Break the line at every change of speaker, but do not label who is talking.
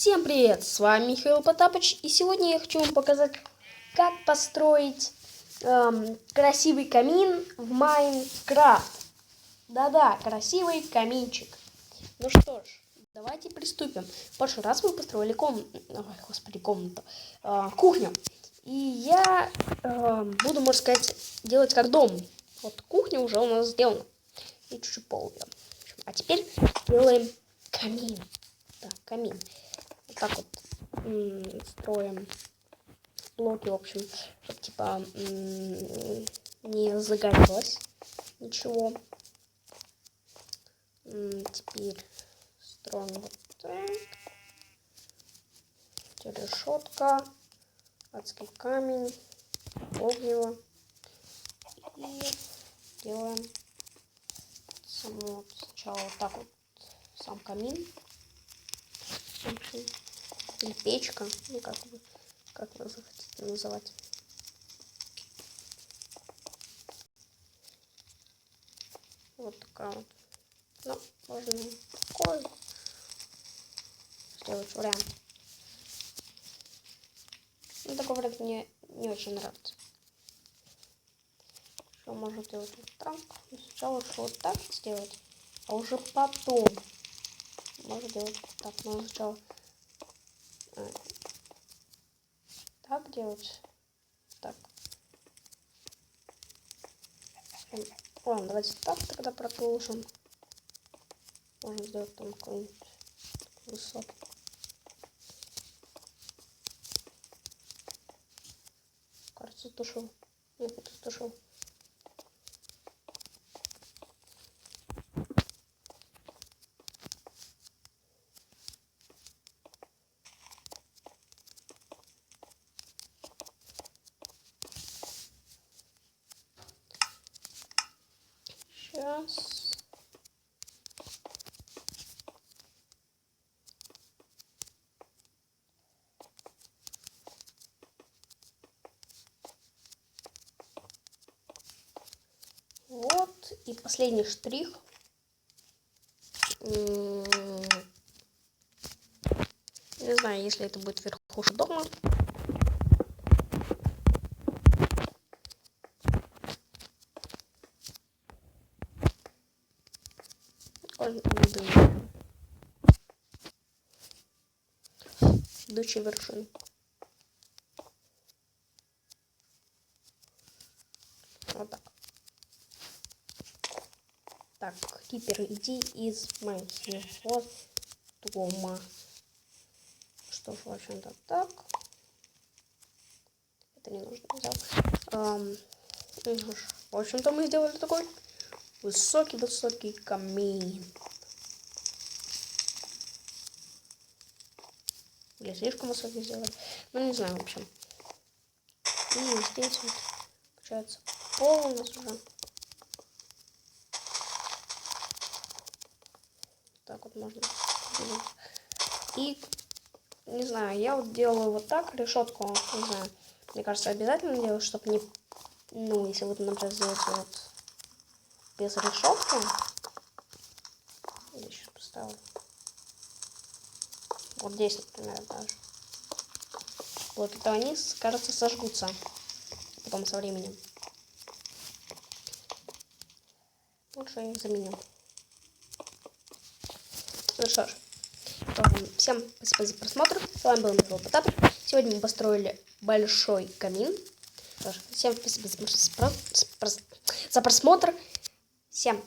Всем привет, с вами Михаил Потапыч, и сегодня я хочу вам показать, как построить красивый камин в Майнкрафт. Да-да, красивый каминчик. Ну что ж, давайте приступим. В прошлый раз мы построили комнату, кухню. И я буду, можно сказать, делать как дом. Вот кухня уже у нас сделана. И чуть-чуть пол. А теперь делаем камин. Да, камин. Вот так вот строим блоки, в общем, чтобы типа не загорелось ничего. Теперь строим вот так. Теперь решетка, адский камень, огнево. И делаем сначала вот так вот сам камин. В общем, или печка, ну как вы захотите называть. Вот такая вот. Ну, можно такой сделать вариант. Ну, такой вариант мне не очень нравится. Что можно делать вот так. Но сначала вот так сделать, а уже потом можно делать вот так. Но сначала так делать. Так. Ладно, давайте так тогда продолжим. Можно сделать там какой-нибудь высокий. Кажется, тушил. Нет, это тушил. Сейчас. Вот. И последний штрих. Не знаю, если это будет верхушка дома. Идущие вершины. Вот так. Так, Кипер, иди из моего дома. Что ж, в общем-то, так. Это не нужно взял. В общем-то, мы сделали такой высокий камин. Или слишком высокий сделали. Ну, не знаю, в общем. И здесь вот, получается, пол у нас уже. Так вот можно. И, не знаю, я вот делаю вот так, решетку, не знаю. Мне кажется, обязательно делать, чтобы не... Ну, если вот, например, сделать вот без решетки. Я сейчас поставлю. Вот здесь, например, даже. Вот это они, кажется, сожгутся. Потом со временем. Лучше я их заменю. Ну что ж. Всем спасибо за просмотр. С вами был Михаил Потапыч. Сегодня мы построили большой камин. Всем спасибо за просмотр. Всем